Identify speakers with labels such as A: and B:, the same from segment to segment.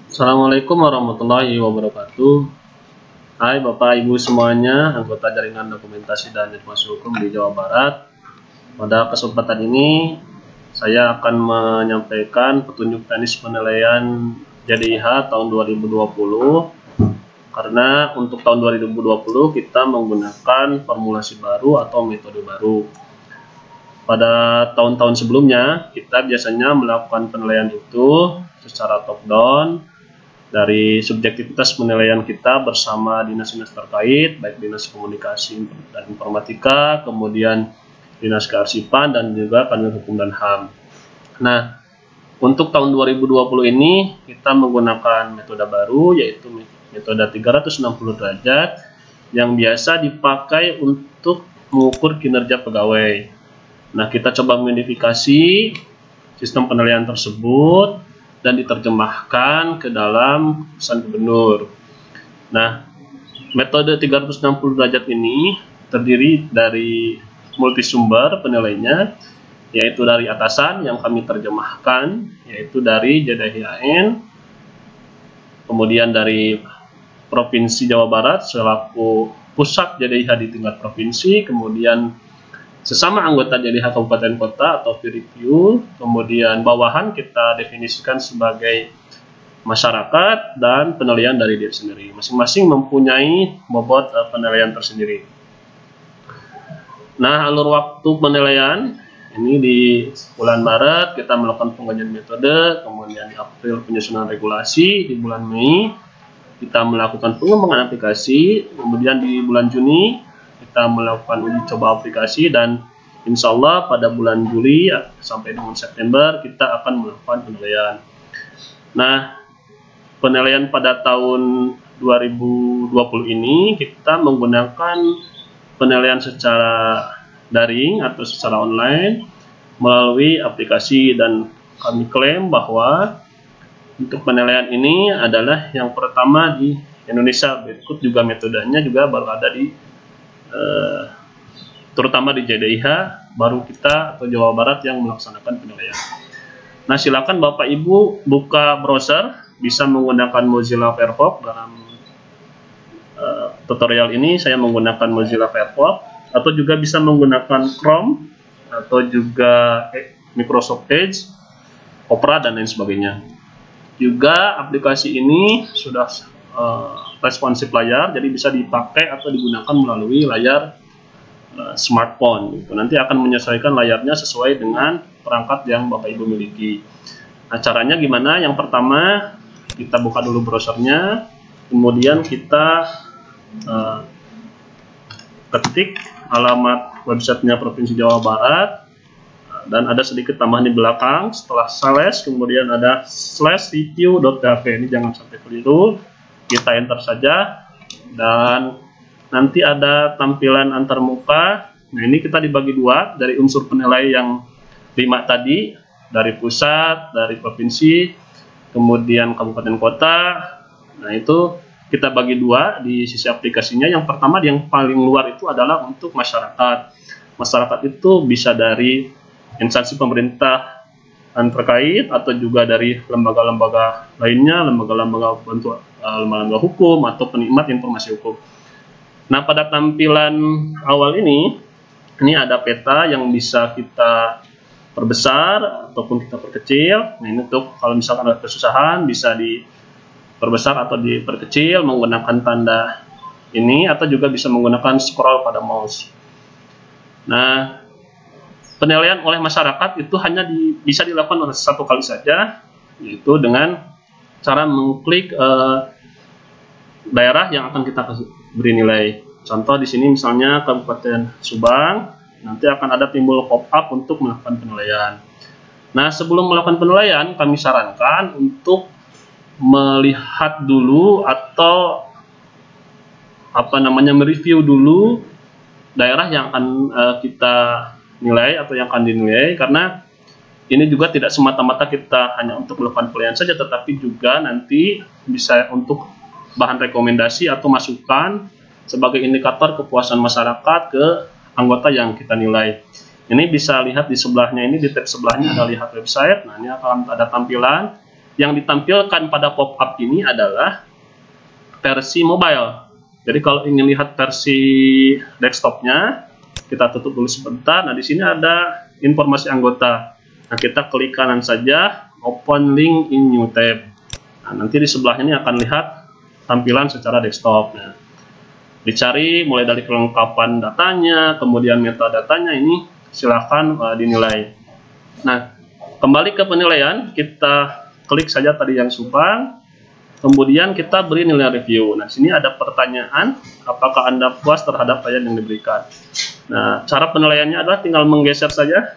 A: Assalamualaikum warahmatullahi wabarakatuh. Hai Bapak Ibu semuanya, anggota jaringan dokumentasi dan informasi hukum di Jawa Barat. Pada kesempatan ini saya akan menyampaikan petunjuk teknis penilaian JDIH tahun 2020. Karena untuk tahun 2020 kita menggunakan formulasi baru atau metode baru. Pada tahun-tahun sebelumnya kita biasanya melakukan penilaian itu secara top down dari subjektivitas penilaian kita bersama dinas-dinas terkait, baik dinas komunikasi dan informatika, kemudian dinas kearsipan, dan juga kanwil hukum dan HAM. Nah, untuk tahun 2020 ini kita menggunakan metode baru, yaitu metode 360 derajat yang biasa dipakai untuk mengukur kinerja pegawai. Nah, kita coba modifikasi sistem penilaian tersebut dan diterjemahkan ke dalam pesan gubernur. Nah, metode 360 derajat ini terdiri dari multisumber penilainya, yaitu dari atasan yang kami terjemahkan, yaitu dari JDIHN, kemudian dari Provinsi Jawa Barat selaku pusat JDIH di tingkat provinsi, kemudian sesama anggota JDIH kabupaten kota atau peer review, kemudian bawahan kita definisikan sebagai masyarakat, dan penilaian dari diri sendiri. Masing-masing mempunyai bobot penilaian tersendiri. Nah, alur waktu penilaian ini di bulan Maret kita melakukan pengajian metode, kemudian di April penyusunan regulasi, di bulan Mei kita melakukan pengembangan aplikasi, kemudian di bulan Juni kita melakukan uji coba aplikasi, dan insya Allah pada bulan Juli sampai dengan September kita akan melakukan penilaian. Nah, penilaian pada tahun 2020 ini kita menggunakan penilaian secara daring atau secara online melalui aplikasi, dan kami klaim bahwa untuk penilaian ini adalah yang pertama di Indonesia. Berikut juga metodenya juga baru ada di terutama di JDIH, baru kita atau Jawa Barat yang melaksanakan penilaian. Nah, silakan Bapak Ibu buka browser, bisa menggunakan Mozilla Firefox. Dalam tutorial ini saya menggunakan Mozilla Firefox, atau juga bisa menggunakan Chrome, atau juga Microsoft Edge, Opera, dan lain sebagainya. Juga aplikasi ini sudah responsif layar, jadi bisa dipakai atau digunakan melalui layar smartphone. Nanti akan menyesuaikan layarnya sesuai dengan perangkat yang Bapak Ibu miliki. Nah, caranya gimana? Yang pertama, kita buka dulu browsernya, kemudian kita ketik alamat websitenya Provinsi Jawa Barat, dan ada sedikit tambahan di belakang. Setelah slash kemudian ada /review.php. Ini jangan sampai keliru, kita enter saja, dan nanti ada tampilan antarmuka. Nah, ini kita dibagi dua dari unsur penilai yang 5 tadi, dari pusat, dari provinsi, kemudian kabupaten kota. Nah, itu kita bagi dua di sisi aplikasinya. Yang pertama, yang paling luar itu adalah untuk masyarakat. Masyarakat itu bisa dari instansi pemerintah terkait, atau juga dari lembaga-lembaga lainnya, lembaga-lembaga bantuan, lembaga hukum, atau penikmat informasi hukum. Nah, pada tampilan awal ini ada peta yang bisa kita perbesar ataupun kita perkecil. Nah, ini untuk kalau misalkan ada kesusahan bisa diperbesar atau diperkecil menggunakan tanda ini, atau juga bisa menggunakan scroll pada mouse. Nah, penilaian oleh masyarakat itu hanya bisa dilakukan satu kali saja, yaitu dengan cara mengklik daerah yang akan kita beri nilai. Contoh di sini misalnya Kabupaten Subang, nanti akan ada timbul pop-up untuk melakukan penilaian. Nah, sebelum melakukan penilaian, kami sarankan untuk melihat dulu atau mereview dulu daerah yang akan kita nilai atau yang akan dinilai, karena ini juga tidak semata-mata kita hanya untuk melakukan penilaian saja, tetapi juga nanti bisa untuk bahan rekomendasi atau masukan sebagai indikator kepuasan masyarakat ke anggota yang kita nilai. Ini bisa lihat di sebelahnya, ini di tab sebelahnya ada lihat website. Nah, ini akan ada tampilan yang ditampilkan pada pop-up ini adalah versi mobile. Jadi kalau ingin lihat versi desktopnya, kita tutup dulu sebentar. Nah, di sini ada informasi anggota. Nah, kita klik kanan saja, open link in new tab. Nah, nanti di sebelah ini akan lihat tampilan secara desktop. Nah, dicari mulai dari kelengkapan datanya, kemudian metadatanya, ini silahkan dinilai. Nah, kembali ke penilaian, kita klik saja tadi yang subang, kemudian kita beri nilai review. Nah, sini ada pertanyaan, apakah Anda puas terhadap layanan yang diberikan. Nah, cara penilaiannya adalah tinggal menggeser saja.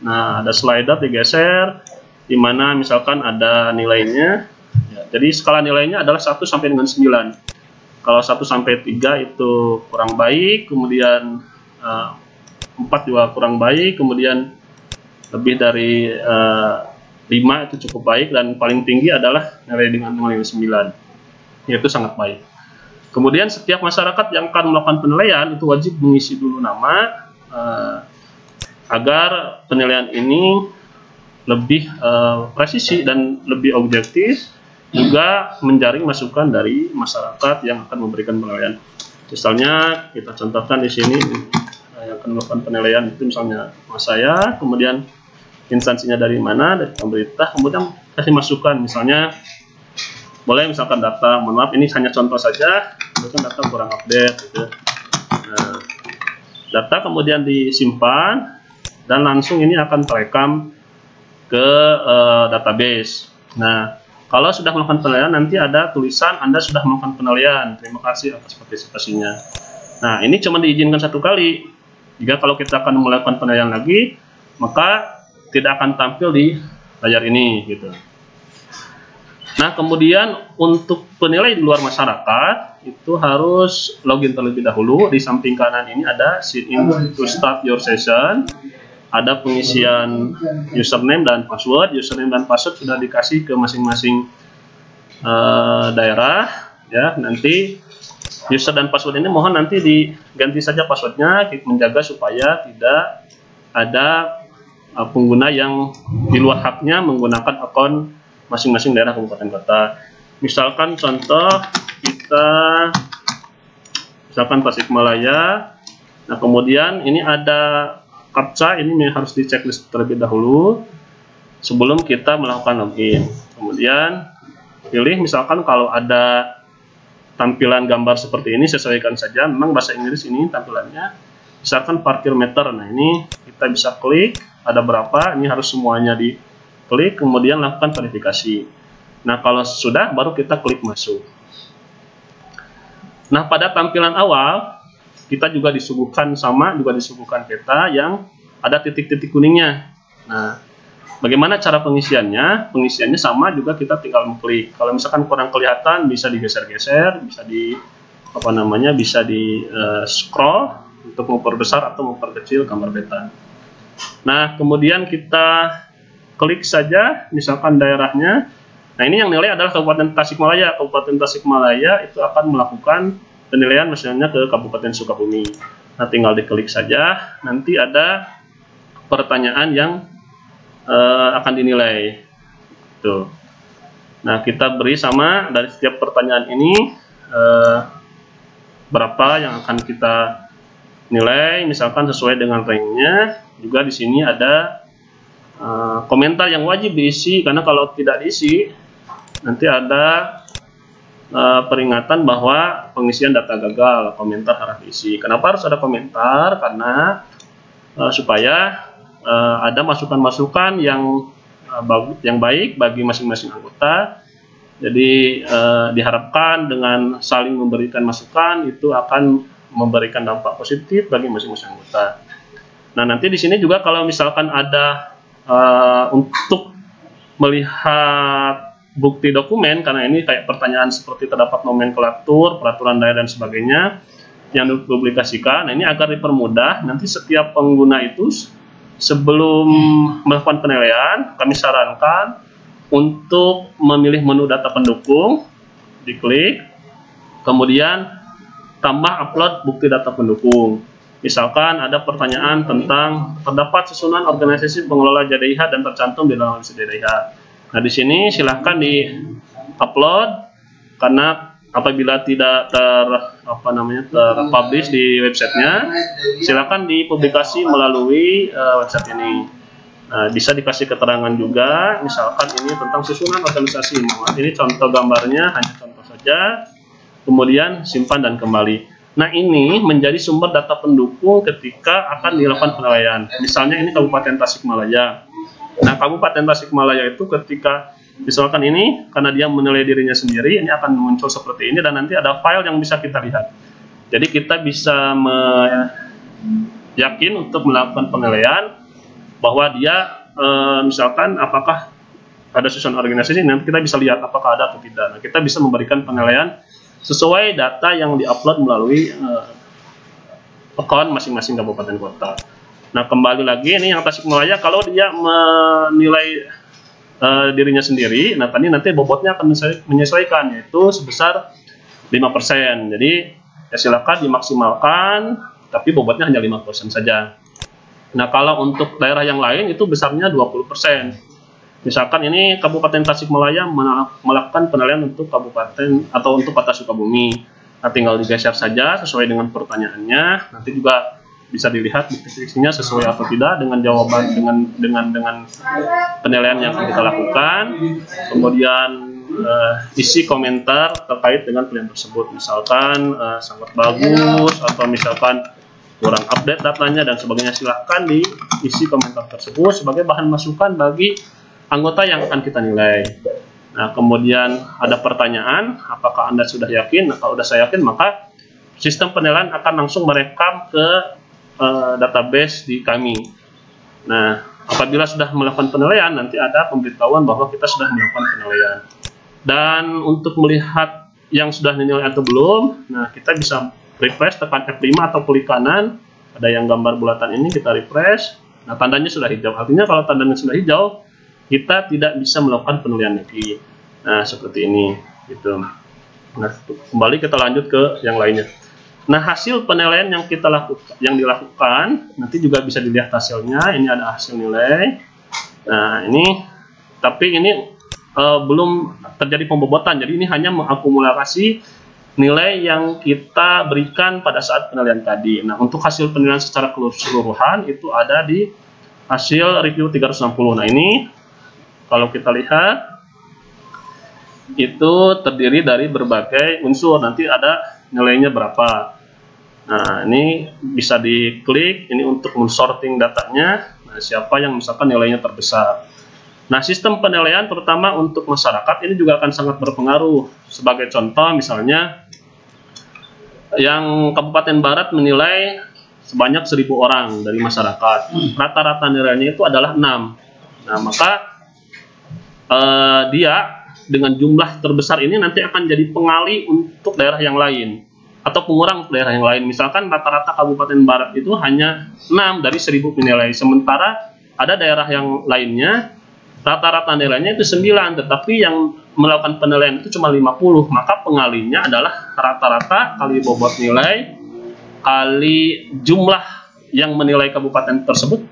A: Nah, ada slider digeser, di mana misalkan ada nilainya. Ya, jadi skala nilainya adalah 1 sampai dengan 9. Kalau 1 sampai 3 itu kurang baik, kemudian 4 juga kurang baik, kemudian lebih dari 5 itu cukup baik, dan paling tinggi adalah nilai dengan nilai 9, yaitu sangat baik. Kemudian setiap masyarakat yang akan melakukan penilaian itu wajib mengisi dulu nama, agar penilaian ini lebih presisi dan lebih objektif, juga menjaring masukan dari masyarakat yang akan memberikan penilaian. Misalnya kita contohkan di sini yang akan melakukan penilaian itu misalnya saya, kemudian instansinya dari mana, dari pemerintah, kemudian kasih masukan, misalnya boleh misalkan data, mohon maaf ini hanya contoh saja, misalkan data kurang update gitu. Nah, data kemudian disimpan dan langsung ini akan terekam ke database. Nah, kalau sudah melakukan penilaian, nanti ada tulisan Anda sudah melakukan penilaian, terima kasih atas partisipasinya. Nah, ini cuma diizinkan 1 kali. Jika kalau kita akan melakukan penilaian lagi, maka tidak akan tampil di layar ini gitu. Nah, kemudian untuk penilai di luar masyarakat itu harus login terlebih dahulu. Di samping kanan ini ada sign in to start your session. Ada pengisian username dan password. Username dan password sudah dikasih ke masing-masing daerah ya. Nanti user dan password ini mohon nanti diganti saja passwordnya, menjaga supaya tidak ada pengguna yang di luar haknya menggunakan akun masing-masing daerah kabupaten kota. Misalkan contoh kita misalkan Tasikmalaya. Nah, kemudian ini ada CAPTCHA, ini harus di checklist terlebih dahulu sebelum kita melakukan login. Kemudian pilih, misalkan kalau ada tampilan gambar seperti ini sesuaikan saja, memang bahasa Inggris ini tampilannya. Misalkan parkir meter, nah ini kita bisa klik, ada berapa, ini harus semuanya diklik, kemudian lakukan verifikasi. Nah, kalau sudah baru kita klik masuk. Nah, pada tampilan awal kita juga disuguhkan peta yang ada titik-titik kuningnya. Nah, bagaimana cara pengisiannya? Pengisiannya sama juga, kita tinggal mengklik. Kalau misalkan kurang kelihatan bisa digeser-geser, bisa bisa di scroll untuk memperbesar atau memperkecil gambar peta. Nah, kemudian kita klik saja misalkan daerahnya. Nah, ini yang nilai adalah Kabupaten Tasikmalaya. Kabupaten Tasikmalaya itu akan melakukan penilaian misalnya ke Kabupaten Sukabumi. Nah, tinggal diklik saja, nanti ada pertanyaan yang akan dinilai. Tuh. Nah, kita beri sama dari setiap pertanyaan ini berapa yang akan kita nilai, misalkan sesuai dengan ranknya. Juga di sini ada komentar yang wajib diisi, karena kalau tidak diisi nanti ada peringatan bahwa pengisian data gagal, komentar harus diisi. Kenapa harus ada komentar? Karena supaya ada masukan-masukan yang baik bagi masing-masing anggota. Jadi diharapkan dengan saling memberikan masukan itu akan memberikan dampak positif bagi masing-masing anggota. Nah, nanti di sini juga kalau misalkan ada untuk melihat bukti dokumen, karena ini kayak pertanyaan seperti terdapat nomenklatur, peraturan daerah dan sebagainya yang dipublikasikan. Nah, ini agar dipermudah, nanti setiap pengguna itu sebelum melakukan penilaian, kami sarankan untuk memilih menu data pendukung, diklik, kemudian tambah upload bukti data pendukung. Misalkan ada pertanyaan tentang terdapat susunan organisasi pengelola JDIH dan tercantum di dalam list JDIH. Nah, di sini silahkan di-upload, karena apabila tidak terpublish di websitenya, silahkan dipublikasi melalui website ini. Nah, bisa dikasih keterangan juga, misalkan ini tentang susunan organisasi. Ini contoh gambarnya, hanya contoh saja. Kemudian simpan dan kembali. Nah, ini menjadi sumber data pendukung ketika akan dilakukan penilaian. Misalnya ini Kabupaten Tasikmalaya. Nah, Kabupaten Tasikmalaya itu ketika misalkan ini, karena dia menilai dirinya sendiri, ini akan muncul seperti ini, dan nanti ada file yang bisa kita lihat. Jadi kita bisa yakin untuk melakukan penilaian bahwa dia misalkan apakah ada susunan organisasi, nanti kita bisa lihat apakah ada atau tidak. Nah, kita bisa memberikan penilaian sesuai data yang diupload melalui akun masing-masing kabupaten kota. Nah, kembali lagi ini yang Tasikmalaya, kalau dia menilai dirinya sendiri, nah tadi nanti bobotnya akan menyesuaikan, yaitu sebesar 5%. Jadi ya silakan dimaksimalkan, tapi bobotnya hanya 5% saja. Nah, kalau untuk daerah yang lain itu besarnya 20%. Misalkan ini Kabupaten Tasikmalaya melakukan penilaian untuk kabupaten atau untuk Kota Sukabumi. Nah, tinggal digeser saja sesuai dengan pertanyaannya. Nanti juga bisa dilihat bukti-buktinya sesuai atau tidak dengan jawaban dengan penilaian yang akan kita lakukan. Kemudian isi komentar terkait dengan penilaian tersebut, misalkan sangat bagus atau misalkan kurang update datanya dan sebagainya. Silahkan diisi komentar tersebut sebagai bahan masukan bagi anggota yang akan kita nilai. Nah, kemudian ada pertanyaan, apakah Anda sudah yakin? Nah, kalau sudah saya yakin, maka sistem penilaian akan langsung merekam ke database di kami. Nah, apabila sudah melakukan penilaian, nanti ada pemberitahuan bahwa kita sudah melakukan penilaian. Dan untuk melihat yang sudah dinilai atau belum, nah kita bisa refresh, tekan F5 atau klik kanan. Ada yang gambar bulatan ini, kita refresh. Nah, tandanya sudah hijau. Artinya kalau tandanya sudah hijau, kita tidak bisa melakukan penilaian lagi. Nah, seperti ini. Gitu. Nah, kembali kita lanjut ke yang lainnya. Nah, hasil penilaian yang dilakukan nanti juga bisa dilihat hasilnya. Ini ada hasil nilai. Nah, ini tapi ini belum terjadi pembobotan. Jadi ini hanya mengakumulasi nilai yang kita berikan pada saat penilaian tadi. Nah, untuk hasil penilaian secara keseluruhan itu ada di hasil review 360. Nah, ini kalau kita lihat itu terdiri dari berbagai unsur. Nanti ada nilainya berapa. Nah, ini bisa diklik ini untuk men-sorting datanya. Nah, siapa yang misalkan nilainya terbesar. Nah, sistem penilaian terutama untuk masyarakat ini juga akan sangat berpengaruh. Sebagai contoh misalnya yang Kabupaten Barat menilai sebanyak 1.000 orang dari masyarakat. Rata-rata nilainya itu adalah 6. Nah, maka dia dengan jumlah terbesar ini nanti akan jadi pengali untuk daerah yang lain atau pengurang untuk daerah yang lain. Misalkan rata-rata Kabupaten Barat itu hanya 6 dari 1.000 penilai, sementara ada daerah yang lainnya rata-rata nilainya itu 9, tetapi yang melakukan penilaian itu cuma 50. Maka pengalinya adalah rata-rata kali bobot nilai kali jumlah yang menilai kabupaten tersebut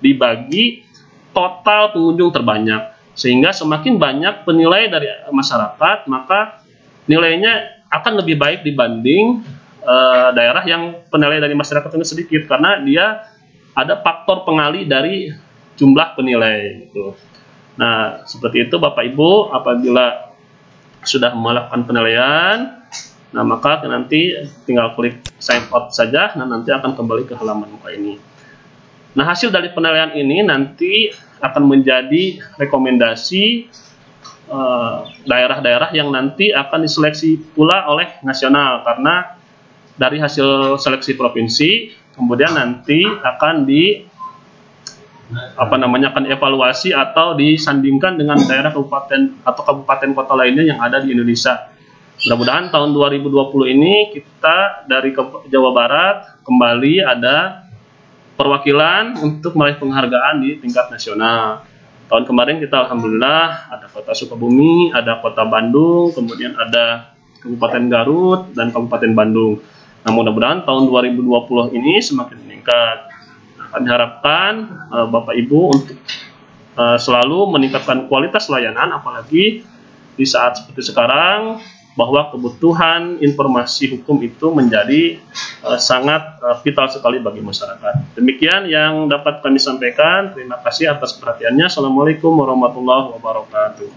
A: dibagi total pengunjung terbanyak. Sehingga semakin banyak penilai dari masyarakat, maka nilainya akan lebih baik dibanding daerah yang penilai dari masyarakat ini sedikit, karena dia ada faktor pengali dari jumlah penilai gitu. Nah, seperti itu Bapak Ibu, apabila sudah melakukan penilaian, nah maka nanti tinggal klik sign out saja, nah nanti akan kembali ke halaman muka ini. Nah, hasil dari penilaian ini nanti akan menjadi rekomendasi daerah-daerah yang nanti akan diseleksi pula oleh nasional, karena dari hasil seleksi provinsi kemudian nanti akan akan evaluasi atau disandingkan dengan daerah kabupaten atau kabupaten kota lainnya yang ada di Indonesia. Mudah-mudahan tahun 2020 ini kita dari Jawa Barat kembali ada perwakilan untuk meraih penghargaan di tingkat nasional. Tahun kemarin kita alhamdulillah ada Kota Sukabumi, ada Kota Bandung, kemudian ada Kabupaten Garut dan Kabupaten Bandung. Nah, mudah-mudahan tahun 2020 ini semakin meningkat. Nah, kami harapkan Bapak Ibu untuk selalu meningkatkan kualitas layanan, apalagi di saat seperti sekarang, bahwa kebutuhan informasi hukum itu menjadi sangat vital sekali bagi masyarakat. Demikian yang dapat kami sampaikan. Terima kasih atas perhatiannya. Assalamualaikum warahmatullahi wabarakatuh.